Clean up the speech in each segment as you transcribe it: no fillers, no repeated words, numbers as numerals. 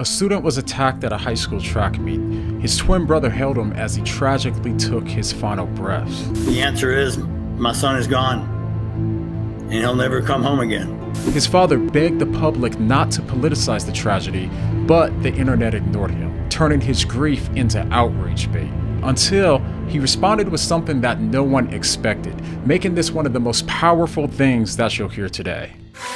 A student was attacked at a high school track meet. His twin brother held him as he tragically took his final breath. The answer is, my son is gone, and he'll never come home again. His father begged the public not to politicize the tragedy, but the internet ignored him, turning his grief into outrage bait. Until he responded with something that no one expected, making this one of the most powerful things that you'll hear today.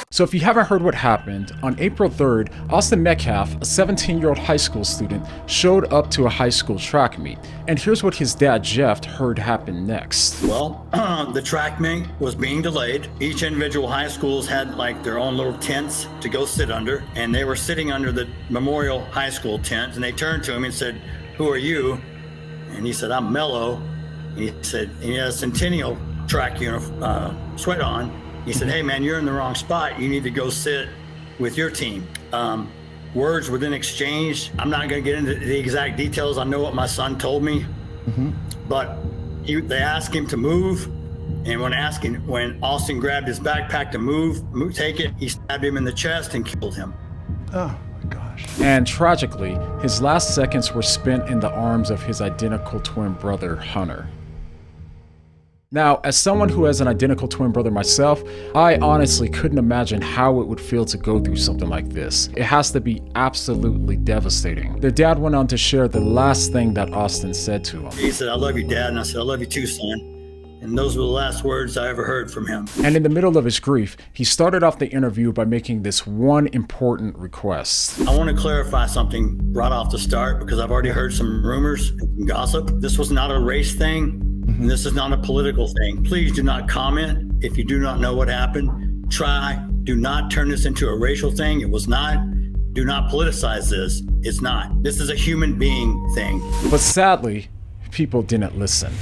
So if you haven't heard what happened, on April 3rd, Austin Metcalf, a 17-year-old high school student, showed up to a high school track meet. And here's what his dad, Jeff, heard happen next. Well, the track meet was being delayed. Each individual high schools had like their own little tents to go sit under, and they were sitting under the Memorial High School tent, and they turned to him and said, "Who are you?" And he said, "I'm Mello." And he said, and he had a Centennial track sweat on. He said, "Hey man, you're in the wrong spot. You need to go sit with your team." Words were then exchanged. I'm not going to get into the exact details. I know what my son told me, but they asked him to move. And when Austin grabbed his backpack to take it, he stabbed him in the chest and killed him. Oh my gosh. And tragically, his last seconds were spent in the arms of his identical twin brother, Hunter. Now, as someone who has an identical twin brother myself, I honestly couldn't imagine how it would feel to go through something like this. It has to be absolutely devastating. Their dad went on to share the last thing that Austin said to him. He said, "I love you, Dad." And I said, "I love you too, son." And those were the last words I ever heard from him. And in the middle of his grief, he started off the interview by making this one important request. I want to clarify something right off the start, because I've already heard some rumors and gossip. This was not a race thing. And this is not a political thing. Please do not comment if you do not know what happened. Do not turn this into a racial thing. It was not. Do not politicize this. It's not. This is a human being thing. But sadly, people didn't listen.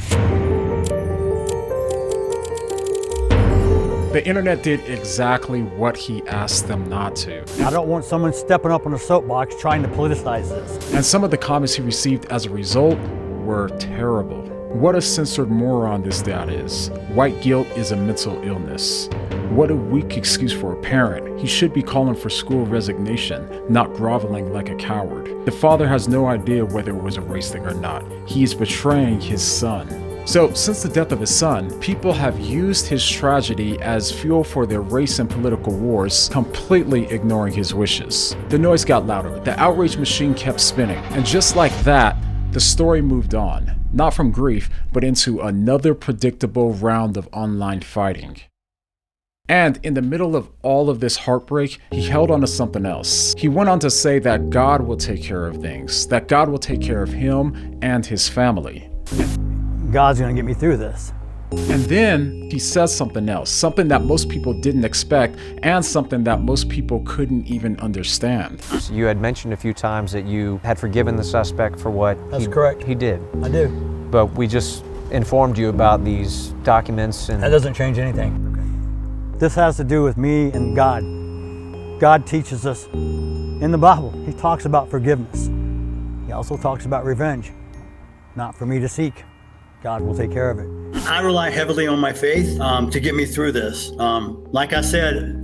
The internet did exactly what he asked them not to. I don't want someone stepping up on a soapbox trying to politicize this. And some of the comments he received as a result were terrible. What a censored moron this dad is. White guilt is a mental illness. What a weak excuse for a parent. He should be calling for school resignation, not groveling like a coward. The father has no idea whether it was a race thing or not. He is betraying his son. So, since the death of his son, people have used his tragedy as fuel for their race and political wars, completely ignoring his wishes. The noise got louder, the outrage machine kept spinning, and just like that, the story moved on. Not from grief, but into another predictable round of online fighting. And in the middle of all of this heartbreak, he held on to something else. He went on to say that God will take care of things, that God will take care of him and his family. God's gonna get me through this. And then he says something else, something that most people didn't expect, and something that most people couldn't even understand. You had mentioned a few times that you had forgiven the suspect for what correct. He did. I do. But we just informed you about these documents and... That doesn't change anything. Okay. This has to do with me and God. God teaches us in the Bible. He talks about forgiveness. He also talks about revenge. Not for me to seek. God will take care of it. I rely heavily on my faith to get me through this. Like I said,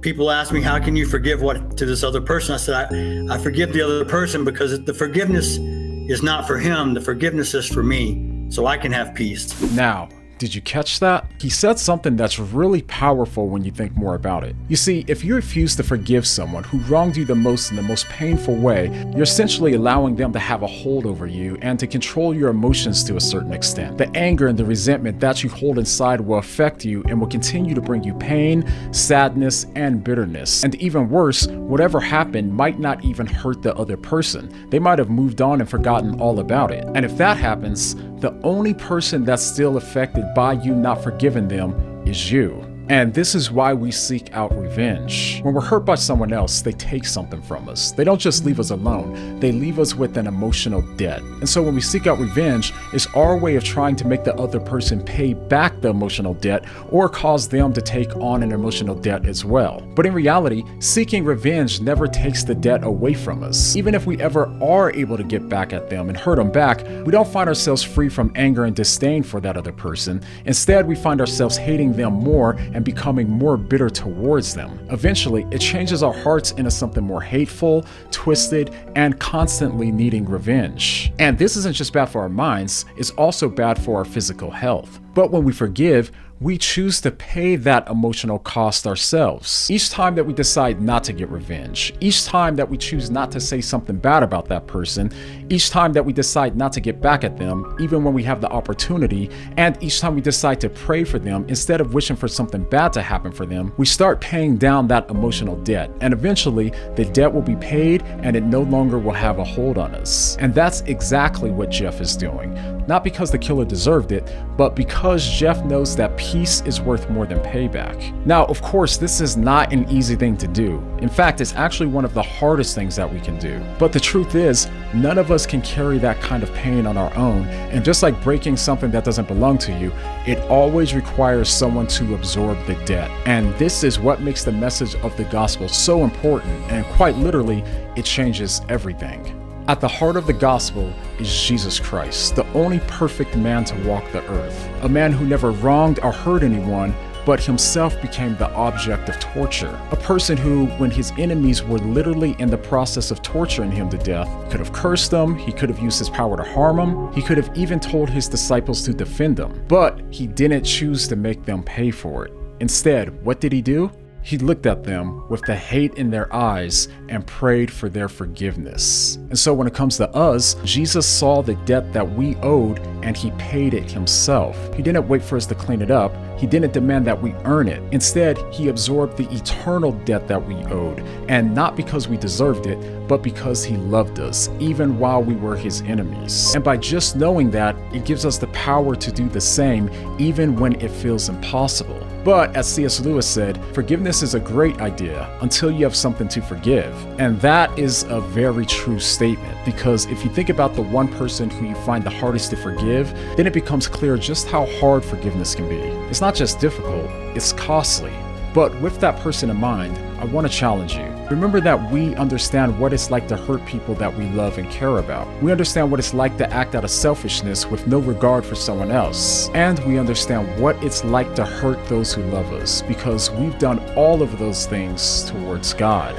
people ask me, how can you forgive what to this other person? I said, I forgive the other person because the forgiveness is not for him. The forgiveness is for me, so I can have peace. Now, did you catch that? He said something that's really powerful when you think more about it. You see, if you refuse to forgive someone who wronged you the most in the most painful way, you're essentially allowing them to have a hold over you and to control your emotions to a certain extent. The anger and the resentment that you hold inside will affect you and will continue to bring you pain, sadness, and bitterness. And even worse, whatever happened might not even hurt the other person. They might have moved on and forgotten all about it. And if that happens, the only person that's still affected by you not forgiving them is you. And this is why we seek out revenge. When we're hurt by someone else, they take something from us. They don't just leave us alone, they leave us with an emotional debt. And so when we seek out revenge, it's our way of trying to make the other person pay back the emotional debt or cause them to take on an emotional debt as well. But in reality, seeking revenge never takes the debt away from us. Even if we ever are able to get back at them and hurt them back, we don't find ourselves free from anger and disdain for that other person. Instead, we find ourselves hating them more and becoming more bitter towards them. Eventually, it changes our hearts into something more hateful, twisted, and constantly needing revenge. And this isn't just bad for our minds, it's also bad for our physical health. But when we forgive, we choose to pay that emotional cost ourselves. Each time that we decide not to get revenge, each time that we choose not to say something bad about that person, each time that we decide not to get back at them, even when we have the opportunity, and each time we decide to pray for them instead of wishing for something bad to happen for them, we start paying down that emotional debt. And eventually, the debt will be paid and it no longer will have a hold on us. And that's exactly what Jeff is doing. Not because the killer deserved it, but because Jeff knows that peace is worth more than payback. Now, of course, this is not an easy thing to do. In fact, it's actually one of the hardest things that we can do. But the truth is, none of us can carry that kind of pain on our own. And just like breaking something that doesn't belong to you, it always requires someone to absorb the debt. And this is what makes the message of the gospel so important. And quite literally, it changes everything. At the heart of the gospel is Jesus Christ, the only perfect man to walk the earth. A man who never wronged or hurt anyone, but himself became the object of torture. A person who, when his enemies were literally in the process of torturing him to death, could have cursed them, he could have used his power to harm them, he could have even told his disciples to defend them. But he didn't choose to make them pay for it. Instead, what did he do? He looked at them with the hate in their eyes and prayed for their forgiveness. And so when it comes to us, Jesus saw the debt that we owed and he paid it himself. He didn't wait for us to clean it up. He didn't demand that we earn it. Instead, he absorbed the eternal debt that we owed, and not because we deserved it, but because he loved us, even while we were his enemies. And by just knowing that, it gives us the power to do the same, even when it feels impossible. But as C.S. Lewis said, forgiveness is a great idea until you have something to forgive. And that is a very true statement, because if you think about the one person who you find the hardest to forgive, then it becomes clear just how hard forgiveness can be. It's not just difficult, it's costly. But with that person in mind, I want to challenge you. Remember that we understand what it's like to hurt people that we love and care about. We understand what it's like to act out of selfishness with no regard for someone else. And we understand what it's like to hurt those who love us, because we've done all of those things towards God.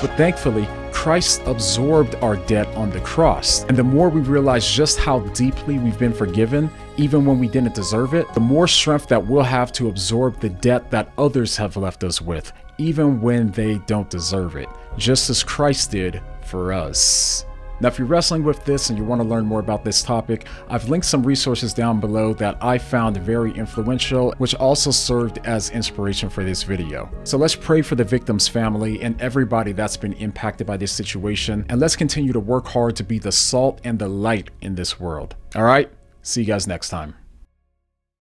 But thankfully, Christ absorbed our debt on the cross. And the more we realize just how deeply we've been forgiven, even when we didn't deserve it, the more strength that we'll have to absorb the debt that others have left us with, even when they don't deserve it, just as Christ did for us. Now, if you're wrestling with this and you want to learn more about this topic, I've linked some resources down below that I found very influential, which also served as inspiration for this video. So let's pray for the victim's family and everybody that's been impacted by this situation, and let's continue to work hard to be the salt and the light in this world. All right, see you guys next time.